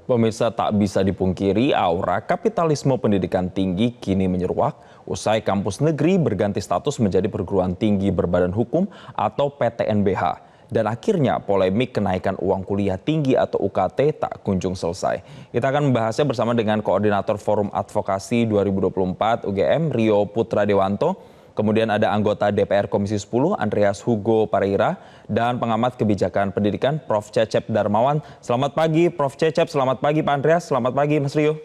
Pemirsa, tak bisa dipungkiri aura kapitalisme pendidikan tinggi kini menyeruak usai kampus negeri berganti status menjadi perguruan tinggi berbadan hukum atau PTNBH. Dan akhirnya polemik kenaikan uang kuliah tinggi atau UKT tak kunjung selesai. Kita akan membahasnya bersama dengan Koordinator Forum Advokasi 2024 UGM Rio Putra Dewanto. Kemudian ada anggota DPR Komisi 10 Andreas Hugo Pareira dan pengamat kebijakan pendidikan Prof. Cecep Darmawan. Selamat pagi Prof. Cecep, selamat pagi Pak Andreas, selamat pagi Mas Rio.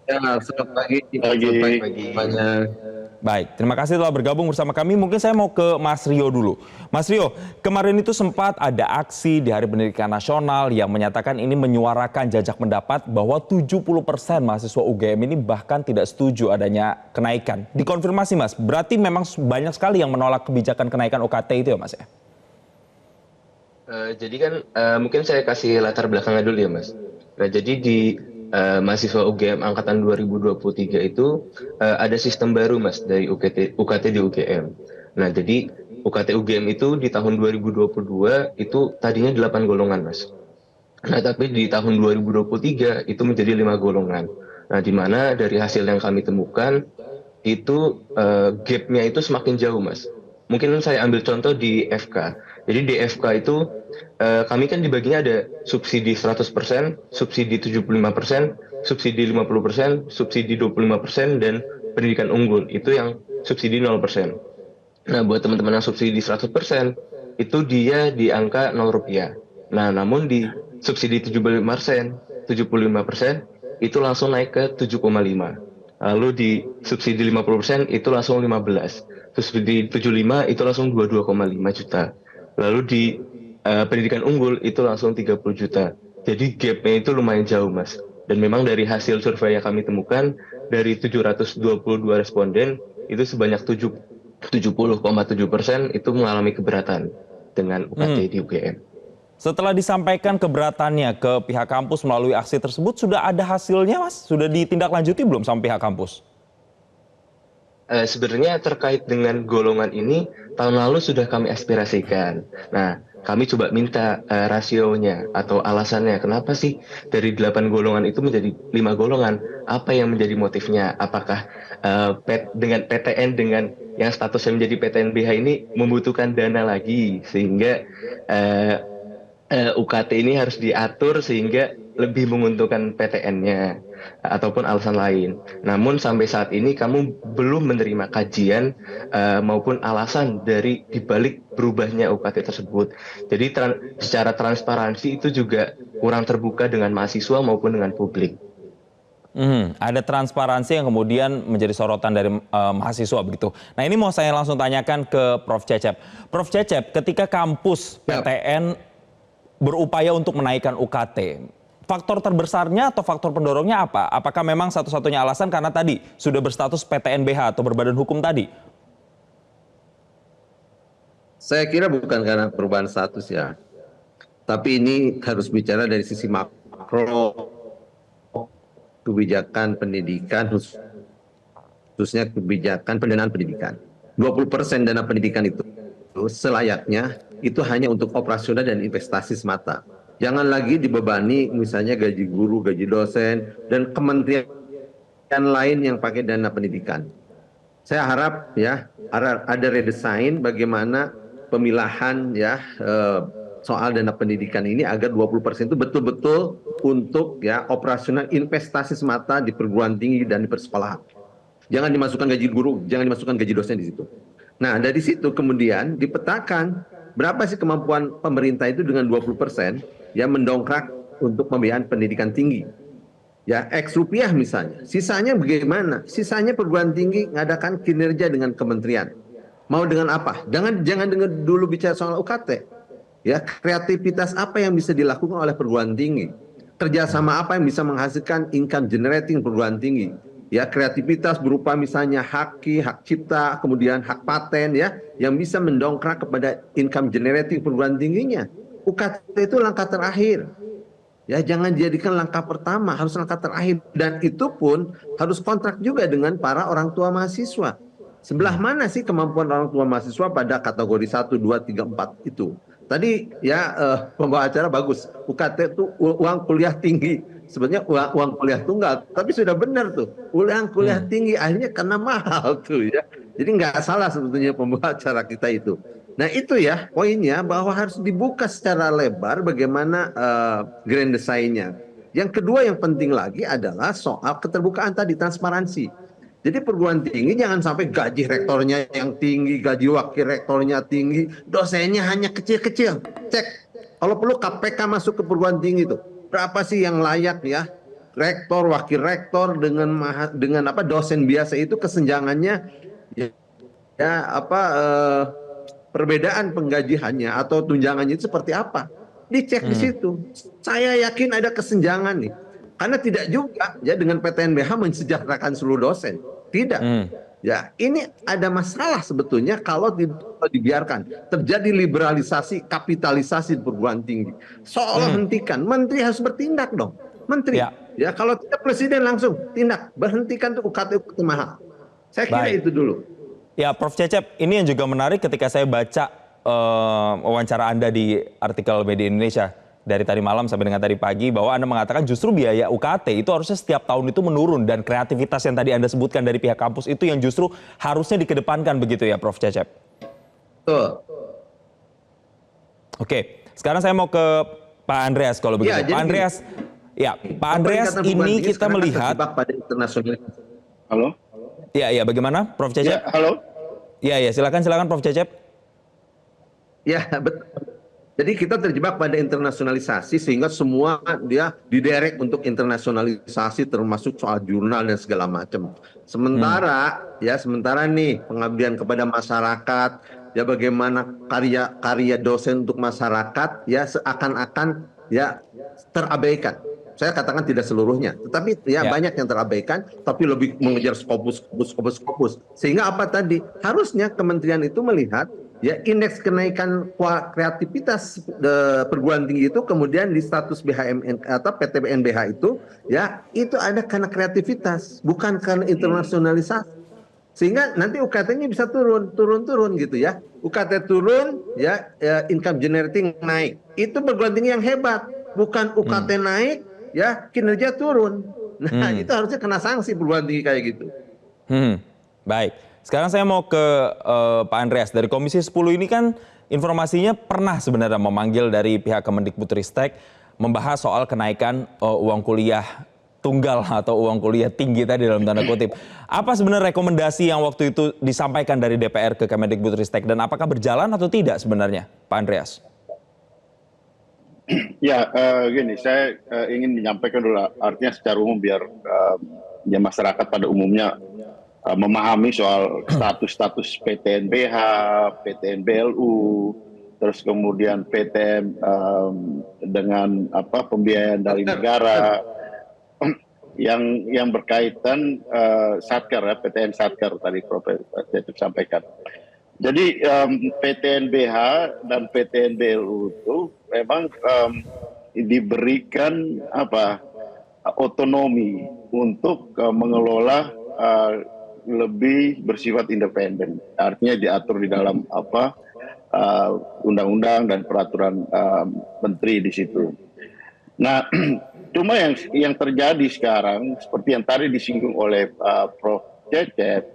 Ya, selamat pagi. Selamat pagi semuanya. Baik, terima kasih telah bergabung bersama kami. Mungkin saya mau ke Mas Rio dulu. Mas Rio, kemarin itu sempat ada aksi di Hari Pendidikan Nasional yang menyatakan ini menyuarakan jajak pendapat bahwa 70% mahasiswa UGM ini bahkan tidak setuju adanya kenaikan. Dikonfirmasi Mas, berarti memang banyak sekali yang menolak kebijakan kenaikan UKT itu ya Mas ya? Jadi kan mungkin saya kasih latar belakangnya dulu ya Mas. Nah jadi di mahasiswa UGM angkatan 2023 itu ada sistem baru Mas dari UKT di UGM. Nah jadi UKT UGM itu di tahun 2022 itu tadinya 8 golongan Mas. Nah tapi di tahun 2023 itu menjadi 5 golongan. Nah di mana dari hasil yang kami temukan itu gapnya itu semakin jauh Mas. Mungkin saya ambil contoh di FK. Jadi di FK itu kami kan dibaginya ada subsidi 100%, subsidi 75%, subsidi 50%, subsidi 25%, dan pendidikan unggul. Itu yang subsidi 0%. Nah, buat teman-teman yang subsidi 100%, itu dia di angka 0 rupiah. Nah, namun di subsidi 75%, itu langsung naik ke 7,5. Lalu di subsidi 50% itu langsung 15. Subsidi 75 itu langsung 22,5 juta. Lalu di pendidikan unggul itu langsung 30 juta. Jadi gapnya itu lumayan jauh Mas. Dan memang dari hasil survei yang kami temukan, dari 722 responden, itu sebanyak 70,7% itu mengalami keberatan dengan UKT di UGM. Setelah disampaikan keberatannya ke pihak kampus melalui aksi tersebut, sudah ada hasilnya Mas? Sudah ditindaklanjuti belum sama pihak kampus? Sebenarnya terkait dengan golongan ini tahun lalu sudah kami aspirasikan. Nah, kami coba minta rasionya atau alasannya kenapa sih dari 8 golongan itu menjadi 5 golongan? Apa yang menjadi motifnya? Apakah dengan PTN dengan yang statusnya menjadi PTNBH ini membutuhkan dana lagi sehingga UKT ini harus diatur sehingga lebih menguntungkan PTN-nya ataupun alasan lain. Namun sampai saat ini kamu belum menerima kajian maupun alasan dari dibalik berubahnya UKT tersebut. Jadi secara transparansi itu juga kurang terbuka dengan mahasiswa maupun dengan publik. Ada transparansi yang kemudian menjadi sorotan dari mahasiswa begitu. Nah ini mau saya langsung tanyakan ke Prof. Cecep. Prof. Cecep, ketika kampus PTN berupaya untuk menaikkan UKT, faktor terbesarnya atau faktor pendorongnya apa? Apakah memang satu-satunya alasan karena tadi sudah berstatus PTNBH atau berbadan hukum tadi? Saya kira bukan karena perubahan status ya. Tapi ini harus bicara dari sisi makro kebijakan pendidikan, khususnya kebijakan pendanaan pendidikan. 20% dana pendidikan itu selayaknya itu hanya untuk operasional dan investasi semata. Jangan lagi dibebani misalnya gaji guru, gaji dosen, dan kementerian lain yang pakai dana pendidikan. Saya harap ya ada redesign bagaimana pemilahan ya soal dana pendidikan ini agar 20% itu betul-betul untuk ya operasional investasi semata di perguruan tinggi dan di persekolahan. Jangan dimasukkan gaji guru, jangan dimasukkan gaji dosen di situ. Nah, dari situ kemudian dipetakan berapa sih kemampuan pemerintah itu dengan 20% yang mendongkrak untuk pembiayaan pendidikan tinggi. Ya, X rupiah misalnya. Sisanya bagaimana? Sisanya perguruan tinggi ngadakan kinerja dengan kementerian. Mau dengan apa? Jangan dengan dulu bicara soal UKT. Ya, kreativitas apa yang bisa dilakukan oleh perguruan tinggi? Kerjasama apa yang bisa menghasilkan income generating perguruan tinggi? Ya, kreativitas berupa misalnya hak cipta, kemudian hak paten ya, yang bisa mendongkrak kepada income generating perguruan tingginya. UKT itu langkah terakhir. Ya, jangan dijadikan langkah pertama, harus langkah terakhir. Dan itu pun harus kontrak juga dengan para orang tua mahasiswa. Sebelah mana sih kemampuan orang tua mahasiswa pada kategori 1, 2, 3, 4 itu? Tadi ya pembawa acara bagus, UKT itu uang kuliah tinggi. sebetulnya uang kuliah tunggal, tapi sudah benar tuh, uang kuliah tinggi akhirnya karena mahal tuh ya. Jadi nggak salah sebetulnya pembawa acara kita itu. Nah itu ya poinnya, bahwa harus dibuka secara lebar bagaimana grand design-nya. Yang kedua yang penting lagi adalah soal keterbukaan tadi, transparansi. Jadi perguruan tinggi jangan sampai gaji rektornya yang tinggi, gaji wakil rektornya tinggi, dosennya hanya kecil-kecil. Cek, kalau perlu KPK masuk ke perguruan tinggi itu. Berapa sih yang layak ya? Rektor, wakil rektor dengan apa dosen biasa itu kesenjangannya ya, perbedaan penggajiannya atau tunjangannya itu seperti apa? Dicek di situ. Saya yakin ada kesenjangan nih. Karena tidak juga ya dengan PTNBH mensejahterakan seluruh dosen. Tidak. Ya, ini ada masalah sebetulnya kalau dibiarkan terjadi liberalisasi, kapitalisasi di perguruan tinggi. Seolah hentikan, menteri harus bertindak dong. Menteri. Ya, kalau tidak presiden langsung tindak, berhentikan tuh UKT mahal. Saya kira itu dulu. Ya, Prof. Cecep, ini yang juga menarik ketika saya baca wawancara Anda di artikel Media Indonesia dari tadi malam sampai dengan tadi pagi, bahwa Anda mengatakan justru biaya UKT itu harusnya setiap tahun itu menurun, dan kreativitas yang tadi Anda sebutkan dari pihak kampus itu yang justru harusnya dikedepankan begitu ya, Prof. Cecep? Betul. Oke, sekarang saya mau ke Pak Andreas kalau begitu. Pak Andreas, Pak Andreas, ini kita melihat. Halo? Ya, bagaimana, Prof. Cecep? Ya, halo. Ya, silakan Prof. Cecep. Ya, betul. Jadi kita terjebak pada internasionalisasi sehingga semua dia diderek untuk internasionalisasi termasuk soal jurnal dan segala macam. Sementara nih pengabdian kepada masyarakat, ya bagaimana karya dosen untuk masyarakat ya seakan-akan ya terabaikan. Saya katakan tidak seluruhnya, tetapi banyak yang terabaikan, tapi lebih mengejar skopus. Sehingga apa tadi? Harusnya kementerian itu melihat ya indeks kenaikan kreativitas perguruan tinggi itu kemudian di status BHMN atau PTNBH itu ya itu ada karena kreativitas, bukan karena internasionalisasi. Sehingga nanti UKT-nya bisa turun gitu ya. UKT turun ya income generating naik. Itu perguruan tinggi yang hebat, bukan UKT naik ya kinerja turun. Nah, itu harusnya kena sanksi perguruan tinggi kayak gitu. Baik. Sekarang saya mau ke Pak Andreas. Dari Komisi 10 ini kan informasinya pernah sebenarnya memanggil dari pihak Kemendikbudristek membahas soal kenaikan uang kuliah tunggal atau uang kuliah tinggi tadi dalam tanda kutip. Apa sebenarnya rekomendasi yang waktu itu disampaikan dari DPR ke Kemendikbudristek dan apakah berjalan atau tidak sebenarnya, Pak Andreas? Ya, gini, saya ingin menyampaikan dulu, artinya secara umum biar ya masyarakat pada umumnya memahami soal status PTNBH, PTNBLU, terus kemudian PTN dengan pembiayaan dari negara yang berkaitan Satker ya, PTN Satker tadi Prof. Cecep sampaikan. Jadi PTNBH dan PTNBLU itu memang diberikan otonomi untuk mengelola lebih bersifat independen. Artinya diatur di dalam undang-undang dan peraturan menteri di situ. Nah, cuma yang terjadi sekarang seperti yang tadi disinggung oleh Prof. Cecep,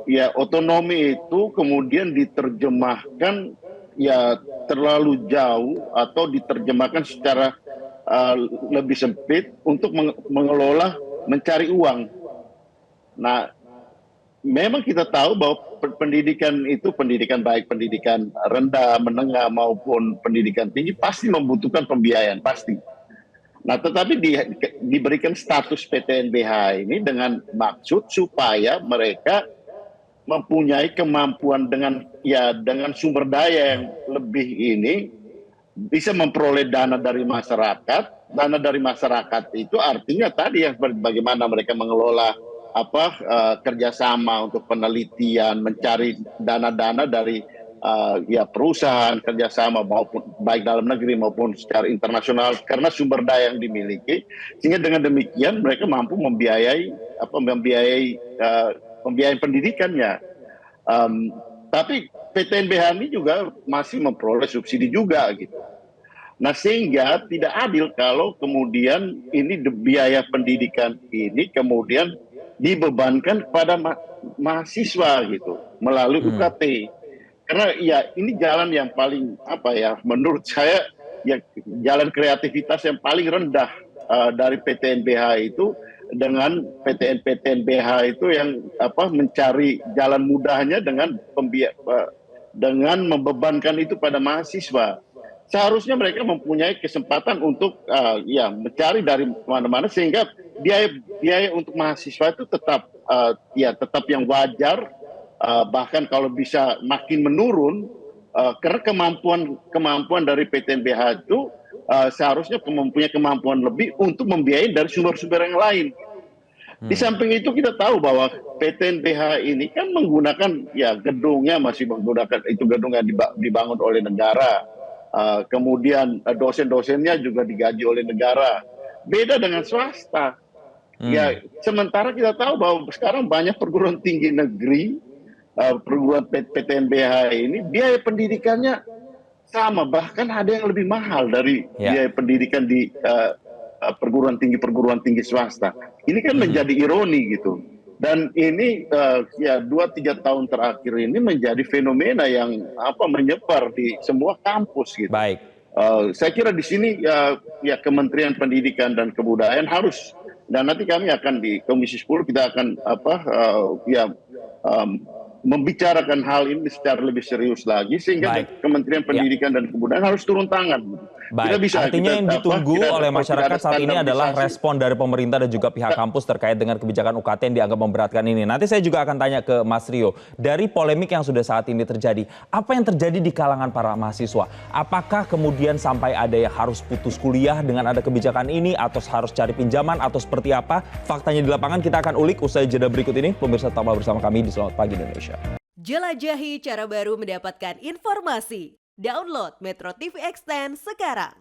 ya otonomi itu kemudian diterjemahkan ya terlalu jauh atau diterjemahkan secara lebih sempit untuk mengelola mencari uang. Nah, memang kita tahu bahwa pendidikan itu, pendidikan baik, pendidikan rendah, menengah maupun pendidikan tinggi pasti membutuhkan pembiayaan, pasti. Nah, tetapi diberikan status PTNBH ini dengan maksud supaya mereka mempunyai kemampuan dengan sumber daya yang lebih ini bisa memperoleh dana dari masyarakat. Dana dari masyarakat itu artinya tadi yang bagaimana mereka mengelola kerjasama untuk penelitian, mencari dana-dana dari perusahaan kerjasama maupun baik dalam negeri maupun secara internasional karena sumber daya yang dimiliki, sehingga dengan demikian mereka mampu membiayai pendidikannya. Tapi PTNBH ini juga masih memperoleh subsidi juga gitu. Nah, sehingga tidak adil kalau kemudian ini biaya pendidikan ini kemudian dibebankan kepada mahasiswa gitu melalui UKT. Karena ya ini jalan yang paling menurut saya ya jalan kreativitas yang paling rendah dari PTNBH itu dengan PTN-PTNBH itu yang mencari jalan mudahnya dengan membebankan itu pada mahasiswa. Seharusnya mereka mempunyai kesempatan untuk mencari dari mana-mana sehingga biaya untuk mahasiswa itu tetap yang wajar, bahkan kalau bisa makin menurun, karena kemampuan dari PTNBH itu seharusnya mempunyai kemampuan lebih untuk membiayai dari sumber-sumber yang lain. Di samping itu kita tahu bahwa PTNBH ini kan menggunakan gedungnya masih menggunakan itu gedung yang dibangun oleh negara. Kemudian dosen-dosennya juga digaji oleh negara. Beda dengan swasta. Ya, sementara kita tahu bahwa sekarang banyak perguruan tinggi negeri, perguruan PTNBH ini biaya pendidikannya sama, bahkan ada yang lebih mahal dari biaya pendidikan di perguruan tinggi swasta. Ini kan menjadi ironi gitu. Dan ini 2-3 tahun terakhir ini menjadi fenomena yang menyebar di semua kampus gitu. Baik. Saya kira di sini Kementerian Pendidikan dan Kebudayaan harus, dan nanti kami akan di Komisi 10 kita akan membicarakan hal ini secara lebih serius lagi sehingga Kementerian Pendidikan dan Kebudayaan harus turun tangan. Baik, artinya yang ditunggu oleh masyarakat saat ini adalah respon dari pemerintah dan juga pihak kampus terkait dengan kebijakan UKT yang dianggap memberatkan ini. Nanti saya juga akan tanya ke Mas Rio, dari polemik yang sudah saat ini terjadi, apa yang terjadi di kalangan para mahasiswa? Apakah kemudian sampai ada yang harus putus kuliah dengan ada kebijakan ini, atau harus cari pinjaman, atau seperti apa? Faktanya di lapangan kita akan ulik usai jeda berikut ini. Pemirsa, tetaplah bersama kami di Selamat Pagi Indonesia. Jelajahi cara baru mendapatkan informasi. Download Metro TV Extend sekarang.